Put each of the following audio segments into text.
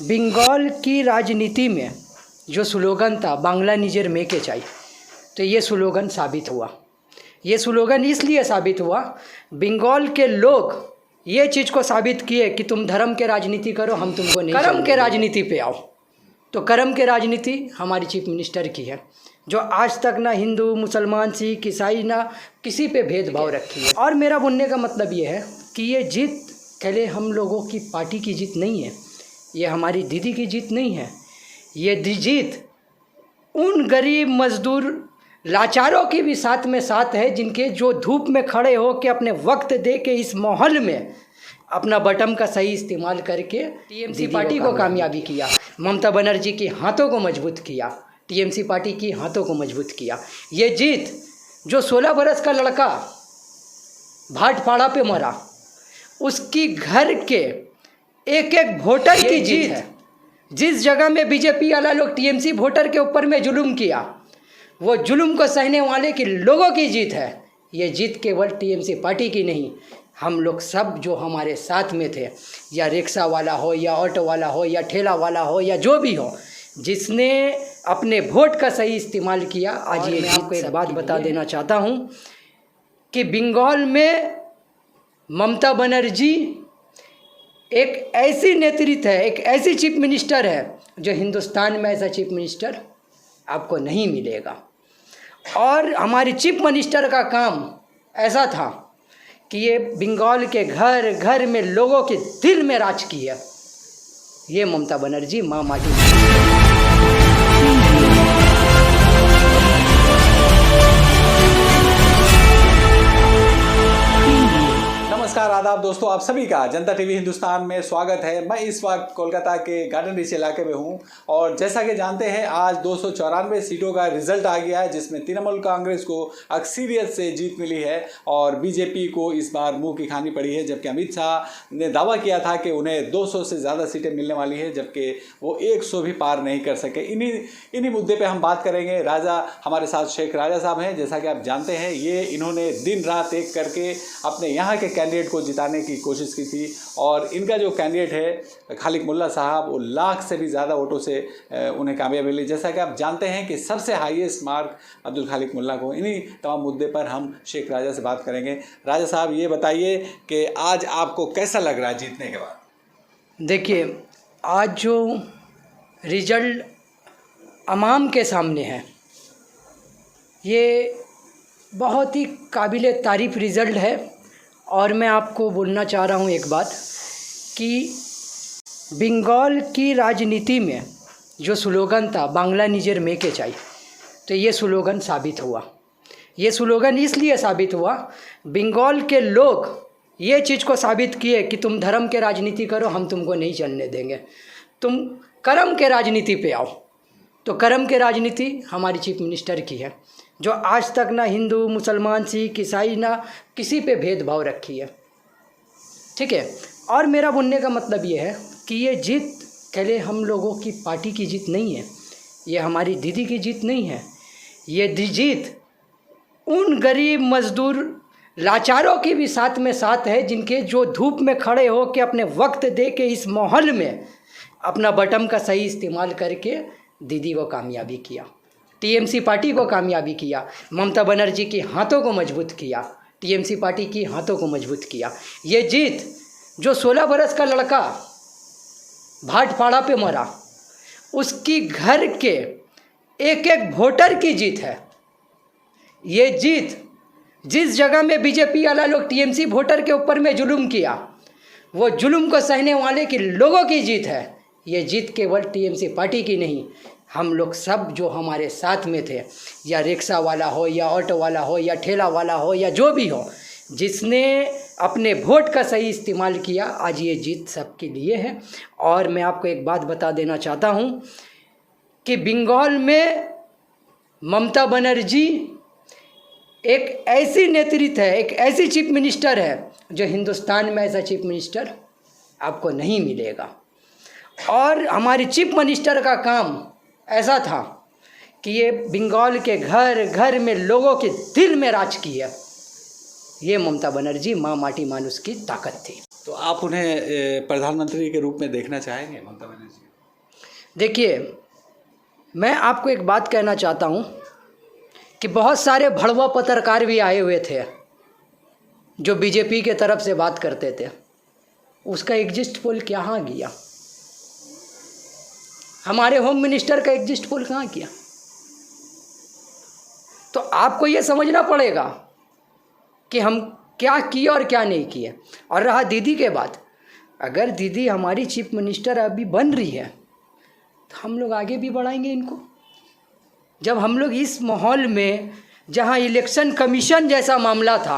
बंगाल की राजनीति में जो स्लोगन था बांग्ला निजेर मेके चाहिए, तो ये स्लोगन साबित हुआ। ये स्लोगन इसलिए साबित हुआ, बंगाल के लोग ये चीज़ को साबित किए कि तुम धर्म के राजनीति करो, हम तुमको नहीं, कर्म के राजनीति पे आओ। तो कर्म के राजनीति हमारी चीफ मिनिस्टर की है, जो आज तक ना हिंदू मुसलमान सिख ईसाई ना किसी पे भेदभाव रखी है। और मेरा बोलने का मतलब ये है कि ये जीत पहले हम लोगों की पार्टी की जीत नहीं है, ये हमारी दीदी की जीत नहीं है। ये जीत उन गरीब मजदूर लाचारों की भी साथ में साथ है, जिनके जो धूप में खड़े हो के अपने वक्त दे के इस माहौल में अपना बटन का सही इस्तेमाल करके टीएमसी पार्टी को कामयाबी किया, ममता बनर्जी की हाथों को मजबूत किया, टीएमसी पार्टी की हाथों को मजबूत किया। ये जीत जो 16 बरस का लड़का भाटपाड़ा पे मरा, उसकी घर के एक एक वोटर की जीत है। जिस जगह में बीजेपी वाला लोग टीएमसी वोटर के ऊपर में जुल्म किया, वो जुल्म को सहने वाले की लोगों की जीत है। ये जीत केवल टीएमसी पार्टी की नहीं, हम लोग सब जो हमारे साथ में थे, या रिक्शा वाला हो या ऑटो वाला हो या ठेला वाला हो या जो भी हो, जिसने अपने वोट का सही इस्तेमाल किया। आज ये आपको एक बात बता देना चाहता हूँ कि बंगाल में ममता बनर्जी एक ऐसी नेतृत्व है, एक ऐसी चीफ मिनिस्टर है, जो हिंदुस्तान में ऐसा चीफ मिनिस्टर आपको नहीं मिलेगा। और हमारी चीफ मिनिस्टर का काम ऐसा था कि ये बंगाल के घर घर में लोगों के दिल में राज किया। ये ममता बनर्जी माँ माटी। नमस्कार, आदाब दोस्तों, आप सभी का जनता टीवी हिंदुस्तान में स्वागत है। मैं इस वक्त कोलकाता के गार्डन रीच इलाके में हूं और जैसा कि जानते हैं, आज 294 सीटों का रिजल्ट आ गया है, जिसमें तृणमूल कांग्रेस को अक्सरियत से जीत मिली है और बीजेपी को इस बार मुंह की खानी पड़ी है। जबकि अमित शाह ने दावा किया था कि उन्हें 200 से ज़्यादा सीटें मिलने वाली है, जबकि वो 100 भी पार नहीं कर सके। इन्हीं मुद्दे पर हम बात करेंगे। राजा हमारे साथ शेख राजा साहब हैं। जैसा कि आप जानते हैं, इन्होंने दिन रात एक करके अपने यहाँ के कैंडिडेट को जिताने की कोशिश की थी और इनका जो कैंडिडेट है खालिक मुल्ला साहब, वो लाख से भी ज़्यादा वोटों से उन्हें कामयाबी मिली। जैसा कि आप जानते हैं कि सबसे हाईएस्ट मार्क अब्दुल खालिक मुल्ला को। इन्हीं तमाम मुद्दे पर हम शेख राजा से बात करेंगे। राजा साहब, ये बताइए कि आज आपको कैसा लग रहा है जीतने के बाद? देखिए, आज जो रिजल्ट अवाम के सामने है, ये बहुत ही काबिल तारीफ़ रिज़ल्ट है। और मैं आपको बोलना चाह रहा हूँ एक बात कि बंगाल की राजनीति में जो स्लोगन था बांग्ला निजेर मेके चाहिए, तो ये स्लोगन साबित हुआ। ये स्लोगन इसलिए साबित हुआ, बंगाल के लोग ये चीज़ को साबित किए कि तुम धर्म के राजनीति करो, हम तुमको नहीं चलने देंगे, तुम कर्म के राजनीति पे आओ। तो कर्म के राजनीति हमारी चीफ मिनिस्टर की है, जो आज तक ना हिंदू मुसलमान सिख ईसाई ना किसी पे भेदभाव रखी है। ठीक है। और मेरा बोलने का मतलब ये है कि ये जीत पहले हम लोगों की पार्टी की जीत नहीं है, ये हमारी दीदी की जीत नहीं है। ये जीत उन गरीब मजदूर लाचारों की भी साथ में साथ है, जिनके जो धूप में खड़े हो के अपने वक्त दे के इस माहौल में अपना बटन का सही इस्तेमाल करके दीदी को कामयाबी किया, टीएमसी पार्टी को कामयाबी किया, ममता बनर्जी की हाथों को मजबूत किया, टीएमसी पार्टी की हाथों को मजबूत किया। ये जीत जो 16 बरस का लड़का भाटपाड़ा पे मरा, उसकी घर के एक एक वोटर की जीत है। ये जीत जिस जगह में बीजेपी वाला लोग टीएमसी वोटर के ऊपर में जुल्म किया, वो जुल्म को सहने वाले की लोगों की जीत है। ये जीत केवल टीएमसी पार्टी की नहीं, हम लोग सब जो हमारे साथ में थे, या रिक्शा वाला हो या ऑटो वाला हो या ठेला वाला हो या जो भी हो, जिसने अपने वोट का सही इस्तेमाल किया, आज ये जीत सबके लिए है। और मैं आपको एक बात बता देना चाहता हूँ कि बंगाल में ममता बनर्जी एक ऐसी नेतृत्व है, एक ऐसी चीफ मिनिस्टर है, जो हिंदुस्तान में ऐसा चीफ मिनिस्टर आपको नहीं मिलेगा। और हमारी चीफ मिनिस्टर का काम ऐसा था कि ये बंगाल के घर घर में लोगों के दिल में राज किया। ये ममता बनर्जी माँ माटी मानुष की ताकत थी। तो आप उन्हें प्रधानमंत्री के रूप में देखना चाहेंगे, ममता बनर्जी? देखिए, मैं आपको एक बात कहना चाहता हूँ कि बहुत सारे भड़वा पत्रकार भी आए हुए थे जो बीजेपी के तरफ से बात करते थे। उसका एग्जिट पोल कहाँ गया? हमारे होम मिनिस्टर का एग्जिट पोल कहाँ किया? तो आपको ये समझना पड़ेगा कि हम क्या किए और क्या नहीं किए। और रहा दीदी के बात, अगर दीदी हमारी चीफ मिनिस्टर अभी बन रही है तो हम लोग आगे भी बढ़ाएंगे इनको। जब हम लोग इस माहौल में, जहां इलेक्शन कमीशन जैसा मामला था,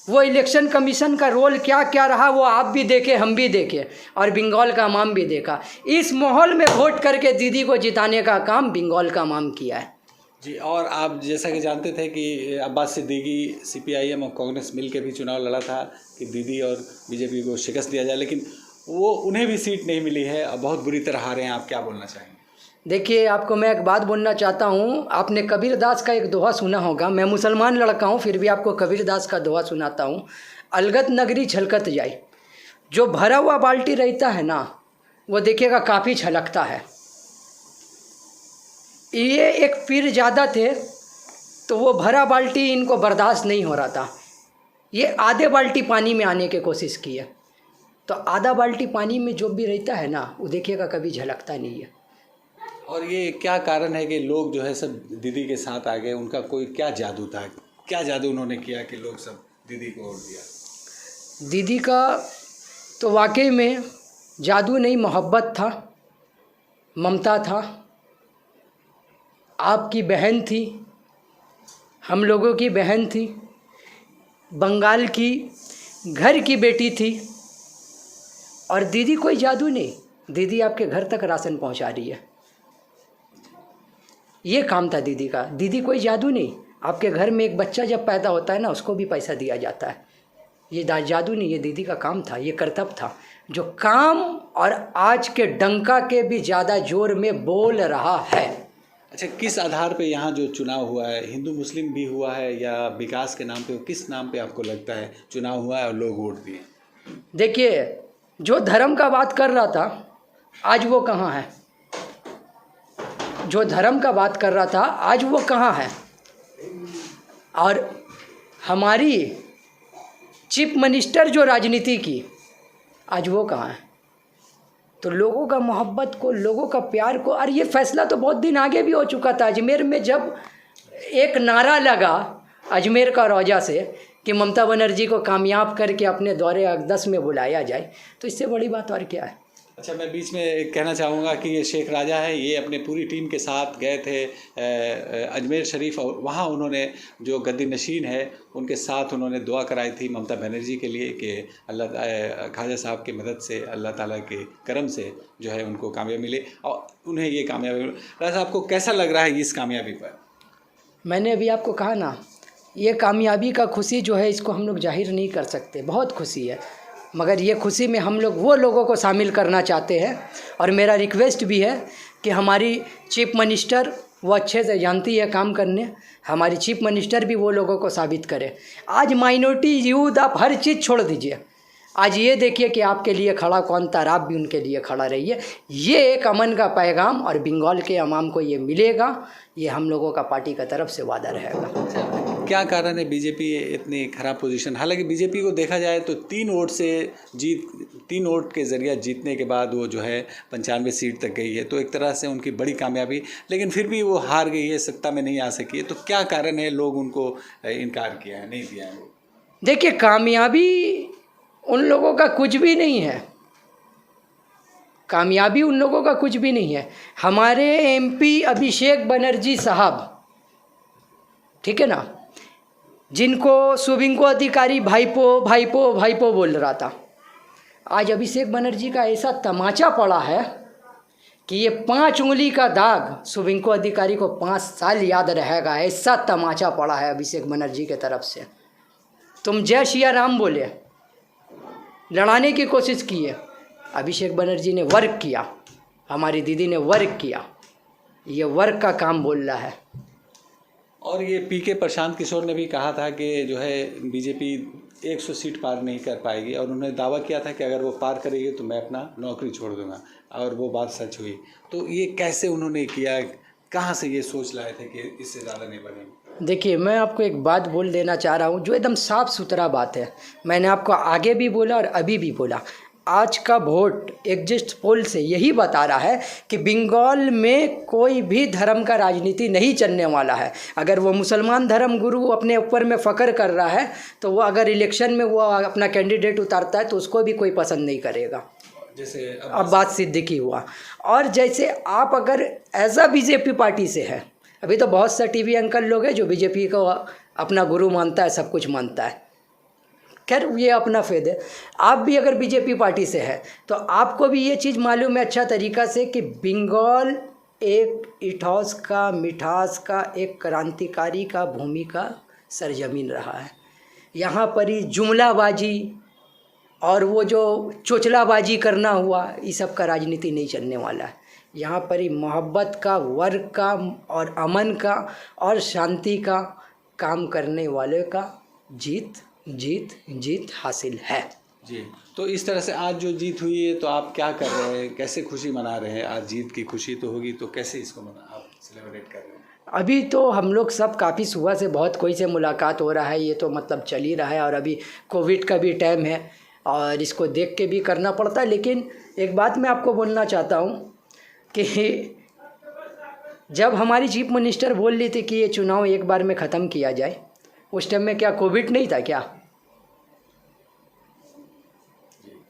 वो इलेक्शन कमीशन का रोल क्या क्या रहा वो आप भी देखे, हम भी देखे, और बंगाल का अवाम भी देखा। इस माहौल में वोट करके दीदी को जिताने का काम बंगाल का अवाम किया है जी। और आप जैसा कि जानते थे कि अब्बास सिद्दीकी सीपीआईएम और कांग्रेस मिल के भी चुनाव लड़ा था कि दीदी और बीजेपी को शिकस्त दिया जाए, लेकिन वो उन्हें भी सीट नहीं मिली है, अब बहुत बुरी तरह हारे हैं। आप क्या बोलना चाहेंगे? देखिए, आपको मैं एक बात बोलना चाहता हूँ। आपने कबीरदास का एक दोहा सुना होगा। मैं मुसलमान लड़का हूँ, फिर भी आपको कबीरदास का दोहा सुनाता हूँ। अलगत नगरी छलकत जाए। जो भरा हुआ बाल्टी रहता है ना, वो देखिएगा काफ़ी छलकता है। ये एक पीर ज़्यादा थे तो वो भरा बाल्टी इनको बर्दाश्त नहीं हो रहा था। ये आधे बाल्टी पानी में आने की कोशिश की है। तो आधा बाल्टी पानी में जो भी रहता है ना, वो देखिएगा कभी झलकता नहीं है। और ये क्या कारण है कि लोग जो है सब दीदी के साथ आ गए? उनका कोई क्या जादू था? क्या जादू उन्होंने किया कि लोग सब दीदी को वोट दिया? दीदी का तो वाकई में जादू नहीं, मोहब्बत था, ममता था। आपकी बहन थी, हम लोगों की बहन थी, बंगाल की घर की बेटी थी। और दीदी कोई जादू नहीं, दीदी आपके घर तक राशन पहुंचा रही है। ये काम था दीदी का। दीदी कोई जादू नहीं। आपके घर में एक बच्चा जब पैदा होता है ना, उसको भी पैसा दिया जाता है। ये जादू नहीं, ये दीदी का काम था, ये कर्तव्य था, जो काम और आज के डंका के भी ज़्यादा जोर में बोल रहा है। अच्छा, किस आधार पे यहाँ जो चुनाव हुआ है, हिंदू मुस्लिम भी हुआ है या विकास के नाम पे, किस नाम पे आपको लगता है चुनाव हुआ है और लोग वोट दिए? देखिए, जो धर्म का बात कर रहा था आज वो कहाँ है? जो धर्म का बात कर रहा था आज वो कहाँ है? और हमारी चीफ मिनिस्टर जो राजनीति की, आज वो कहाँ है? तो लोगों का मोहब्बत को, लोगों का प्यार को, और ये फैसला तो बहुत दिन आगे भी हो चुका था। अजमेर में जब एक नारा लगा अजमेर का रौजा से कि ममता बनर्जी को कामयाब करके अपने दौरे अक़दस में बुलाया जाए, तो इससे बड़ी बात और क्या है? अच्छा, मैं बीच में कहना चाहूँगा कि ये शेख राजा है, ये अपने पूरी टीम के साथ गए थे अजमेर शरीफ, और वहाँ उन्होंने जो गद्दी नशीन है उनके साथ उन्होंने दुआ कराई थी ममता बनर्जी के लिए कि अल्लाह ख्वाजा साहब की मदद से, अल्लाह ताला के करम से जो है उनको कामयाबी मिले, और उन्हें ये कामयाबी मिली। राजा, आपको कैसा लग रहा है इस कामयाबी पर? मैंने अभी आपको कहा ना, ये कामयाबी का खुशी जो है इसको हम लोग जाहिर नहीं कर सकते। बहुत खुशी है, मगर ये खुशी में हम लोग वो लोगों को शामिल करना चाहते हैं। और मेरा रिक्वेस्ट भी है कि हमारी चीफ मिनिस्टर वो अच्छे से जानती है काम करने, हमारी चीफ मिनिस्टर भी वो लोगों को साबित करे। आज माइनॉरिटी यूथ, आप हर चीज़ छोड़ दीजिए, आज ये देखिए कि आपके लिए खड़ा कौन था, आप भी उनके लिए खड़ा रहिए। ये एक अमन का पैगाम और बंगाल के अवाम को ये मिलेगा, ये हम लोगों का पार्टी का तरफ से वादा रहेगा। क्या कारण है बीजेपी इतनी खराब पोजीशन? हालांकि बीजेपी को देखा जाए तो 3 वोट के ज़रिए जीतने के बाद वो जो है 95 सीट तक गई है, तो एक तरह से उनकी बड़ी कामयाबी, लेकिन फिर भी वो हार गई है, सत्ता में नहीं आ सकी है। तो क्या कारण है, लोग उनको इनकार किया है, नहीं दिया है? देखिए, कामयाबी उन लोगों का कुछ भी नहीं है, कामयाबी उन लोगों का कुछ भी नहीं है। हमारे एमपी अभिषेक बनर्जी साहब, ठीक है ना, जिनको शुभेंदु अधिकारी भाईपो भाईपो भाईपो बोल रहा था, आज अभिषेक बनर्जी का ऐसा तमाचा पड़ा है कि ये 5 उंगली का दाग शुभेंदु अधिकारी को 5 साल याद रहेगा। ऐसा तमाचा पड़ा है अभिषेक बनर्जी के तरफ से। तुम जय सिया राम बोले, लड़ाने की कोशिश की है, अभिषेक बनर्जी ने वर्क किया, हमारी दीदी ने वर्क किया, ये वर्क का काम बोल रहा है। और ये पीके प्रशांत किशोर ने भी कहा था कि जो है बीजेपी 100 सीट पार नहीं कर पाएगी और उन्होंने दावा किया था कि अगर वो पार करेगी तो मैं अपना नौकरी छोड़ दूंगा, और वो बात सच हुई। तो ये कैसे उन्होंने किया, कहाँ से ये सोच लाए थे कि इससे ज़्यादा नहीं बनेंगे? देखिए, मैं आपको एक बात बोल देना चाह रहा हूँ जो एकदम साफ सुथरा बात है। मैंने आपको आगे भी बोला और अभी भी बोला, आज का वोट एग्जिट पोल से यही बता रहा है कि बंगाल में कोई भी धर्म का राजनीति नहीं चलने वाला है। अगर वो मुसलमान धर्म गुरु अपने ऊपर में फ़ख्र कर रहा है तो वो अगर इलेक्शन में वो अपना कैंडिडेट उतारता है तो उसको भी कोई पसंद नहीं करेगा, जैसे अब्बास सिद्दीकी हुआ। और जैसे आप अगर एज अ बीजेपी पार्टी से है, अभी तो बहुत सा टीवी अंकल लोग हैं जो बीजेपी को अपना गुरु मानता है, सब कुछ मानता है, खैर ये अपना फ़ायदा है। आप भी अगर बीजेपी पार्टी से है तो आपको भी ये चीज़ मालूम है अच्छा तरीक़ा से कि बंगाल एक इठौस का, मिठास का, एक क्रांतिकारी का भूमि का सरजमीन रहा है। यहाँ पर ही जुमलाबाजी और वो जो चोचलाबाजी करना हुआ, इस सब का राजनीति नहीं चलने वाला है। यहाँ पर ही मोहब्बत का, वर्ग का और अमन का और शांति का काम करने वाले का जीत जीत जीत हासिल है। जी, तो इस तरह से आज जो जीत हुई है तो आप क्या कर रहे हैं, कैसे खुशी मना रहे हैं? आज जीत की खुशी तो होगी, तो कैसे इसको आप सेलिब्रेट कर रहे हैं? अभी तो हम लोग सब काफ़ी सुबह से बहुत कोई से मुलाकात हो रहा है, ये तो मतलब चल ही रहा है, और अभी कोविड का भी टाइम है और इसको देख के भी करना पड़ता है। लेकिन एक बात मैं आपको बोलना चाहता हूँ कि जब हमारी चीफ मिनिस्टर बोल रही थी कि ये चुनाव एक बार में ख़त्म किया जाए, उस टाइम में क्या कोविड नहीं था क्या?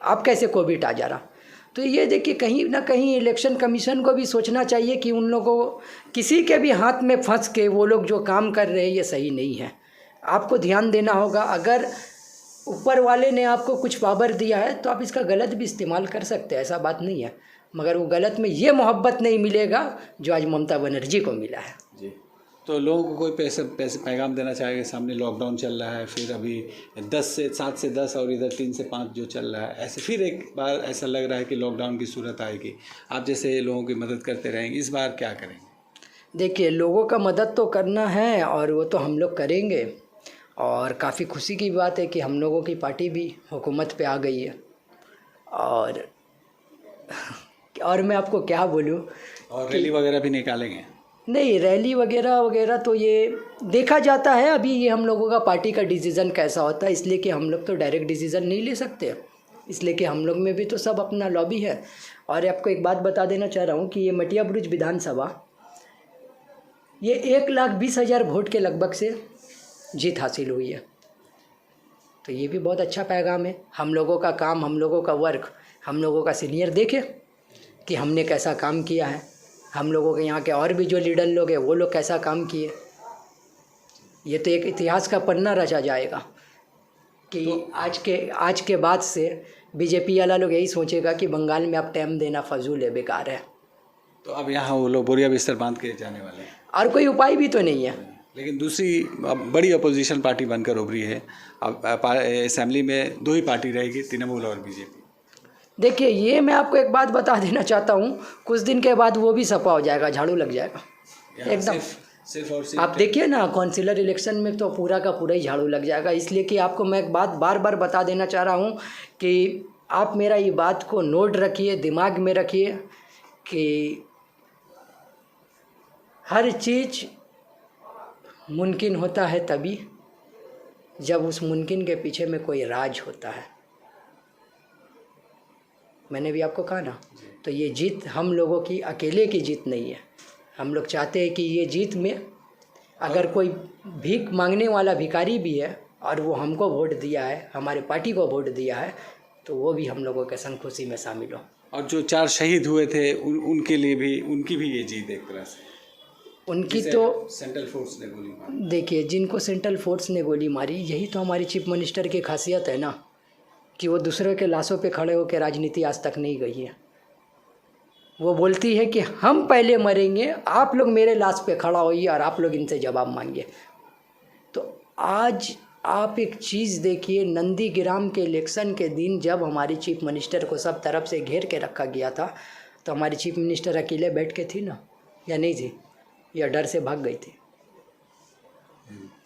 अब कैसे कोविड आ जा रहा? तो ये देखिए, कहीं ना कहीं इलेक्शन कमीशन को भी सोचना चाहिए कि उन लोगों को किसी के भी हाथ में फंस के वो लोग जो काम कर रहे हैं ये सही नहीं है। आपको ध्यान देना होगा, अगर ऊपर वाले ने आपको कुछ पावर दिया है तो आप इसका गलत भी इस्तेमाल कर सकते हैं, ऐसा बात नहीं है, मगर वो गलत में ये मोहब्बत नहीं मिलेगा जो आज ममता बनर्जी को मिला है। जी, तो लोगों को कोई पैसे पैगाम देना चाहेगा? सामने लॉकडाउन चल रहा है, फिर अभी 7 से 10 और इधर 3 से 5 जो चल रहा है, ऐसे फिर एक बार ऐसा लग रहा है कि लॉकडाउन की सूरत आएगी। आप जैसे लोगों की मदद करते रहेंगे, इस बार क्या करेंगे? देखिए, लोगों का मदद तो करना है और वो तो हम लोग करेंगे, और काफ़ी खुशी की बात है कि हम लोगों की पार्टी भी हुकूमत पे आ गई है। और मैं आपको क्या बोलूं, और रैली वगैरह भी निकालेंगे? नहीं, रैली वगैरह वगैरह तो ये देखा जाता है, अभी ये हम लोगों का पार्टी का डिसीज़न कैसा होता है, इसलिए कि हम लोग तो डायरेक्ट डिसीज़न नहीं ले सकते, इसलिए कि हम लोग में भी तो सब अपना लॉबी है। और आपको एक बात बता देना चाह रहा हूँ कि ये मटिया बुरुज विधानसभा ये 1,20,000 वोट के लगभग से जीत हासिल हुई है। तो ये भी बहुत अच्छा पैगाम है। हम लोगों का काम, हम लोगों का वर्क, हम लोगों का सीनियर देखे कि हमने कैसा काम किया है, हम लोगों के यहाँ के और भी जो लीडर लोग हैं वो लोग कैसा काम किए। ये तो एक इतिहास का पन्ना रचा जाएगा कि तो आज के बाद से बीजेपी वाला लोग यही सोचेगा कि बंगाल में अब टाइम देना फजूल है, बेकार है। तो अब यहाँ वो लोग बोरिया बिस्तर बांध के जाने वाले हैं, और कोई उपाय भी तो नहीं है। लेकिन दूसरी बड़ी अपोजिशन पार्टी बनकर उभरी है। अब असेंबली में 2 ही पार्टी रहेगी, तृणमूल और बीजेपी। देखिए, ये मैं आपको एक बात बता देना चाहता हूँ, कुछ दिन के बाद वो भी सपा हो जाएगा, झाड़ू लग जाएगा एकदम। सिर्फ और सिर्फ आप देखिए ना, काउंसिलर इलेक्शन में तो पूरा का पूरा ही झाड़ू लग जाएगा। इसलिए कि आपको मैं एक बात बार बार बता देना चाह रहा हूँ कि आप मेरा ये बात को नोट रखिए, दिमाग में रखिए कि हर चीज़ मुमकिन होता है तभी जब उस मुमकिन के पीछे में कोई राज होता है। मैंने भी आपको कहा ना, तो ये जीत हम लोगों की अकेले की जीत नहीं है। हम लोग चाहते हैं कि ये जीत में अगर कोई भीख मांगने वाला भिखारी भी है और वो हमको वोट दिया है, हमारे पार्टी को वोट दिया है, तो वो भी हम लोगों के संग खुशी में शामिल हो। और जो 4 शहीद हुए थे उनके लिए भी, उनकी भी ये जीत एक तरह से। उनकी तो सेंट्रल फोर्स ने गोली मारी। देखिए, जिनको सेंट्रल फोर्स ने गोली मारी, यही तो हमारी चीफ मिनिस्टर की खासियत है ना, कि वो दूसरे के लाशों पे खड़े होकर राजनीति आज तक नहीं गई है। वो बोलती है कि हम पहले मरेंगे, आप लोग मेरे लाश पे खड़ा होइए और आप लोग इनसे जवाब मांगिए। तो आज आप एक चीज़ देखिए, नंदीग्राम के इलेक्शन के दिन जब हमारी चीफ मिनिस्टर को सब तरफ से घेर के रखा गया था, तो हमारी चीफ मिनिस्टर अकेले बैठ के थी ना, या नहीं थी, या डर से भाग गई थी?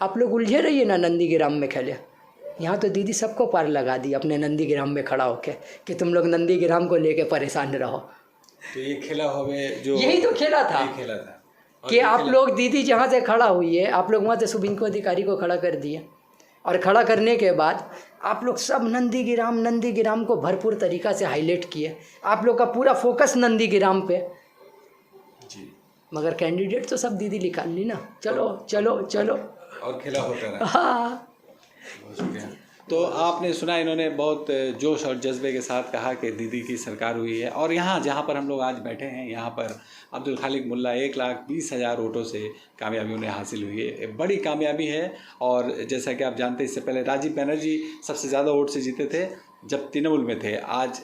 आप लोग उलझे रहिए ना, नंदीग्राम में खेले, यहाँ तो दीदी सबको पार लगा दी अपने नंदीग्राम में खड़ा होके कि तुम लोग नंदीग्राम को लेके परेशान रहो। तो ये खेला होवे जो यही तो खेला था, यही खेला था कि आप लोग दीदी जहाँ से खड़ा हुई है, आप लोग वहाँ से शुभिंको अधिकारी को खड़ा कर दिए, और खड़ा करने के बाद आप लोग सब नंदीग्राम को भरपूर तरीक़ा से हाईलाइट किए। आप लोग का पूरा फोकस नंदीग्राम पे जी, मगर कैंडिडेट तो सब दीदी निकाल ली ना। चलो चलो चलो, और खेला होता रहा। हाँ। बहुत शुक्रिया। तो आपने सुना, इन्होंने बहुत जोश और जज्बे के साथ कहा कि दीदी की सरकार हुई है। और यहाँ जहाँ पर हम लोग आज बैठे हैं, यहाँ पर अब्दुल खालिक मुल्ला 1,20,000 वोटों से कामयाबी उन्हें हासिल हुई है। बड़ी कामयाबी है। और जैसा कि आप जानते हैं, इससे पहले राजीव बनर्जी सबसे ज़्यादा वोट से जीते थे जब तृणमूल में थे। आज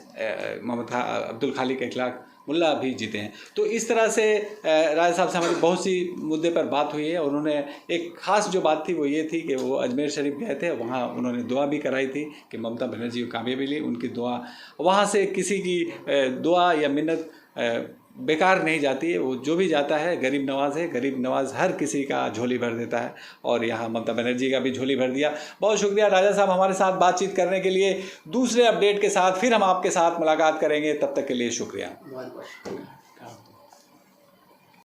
मोहम्मद अब्दुल खालिक 1,00,000 मुल्ला भी जीते हैं। तो इस तरह से राजा साहब से हमारी बहुत सी मुद्दे पर बात हुई है। और उन्होंने एक ख़ास जो बात थी वो ये थी कि वो अजमेर शरीफ गए थे, वहाँ उन्होंने दुआ भी कराई थी कि ममता बनर्जी को कामयाबी मिली। उनकी दुआ, वहाँ से किसी की दुआ या मिन्नत बेकार नहीं जाती है। वो जो भी जाता है गरीब नवाज है, गरीब नवाज हर किसी का झोली भर देता है। और यहाँ ममता बनर्जी का भी झोली भर दिया। बहुत शुक्रिया राजा साहब हमारे साथ बातचीत करने के लिए। दूसरे अपडेट के साथ फिर हम आपके साथ मुलाकात करेंगे, तब तक के लिए शुक्रिया।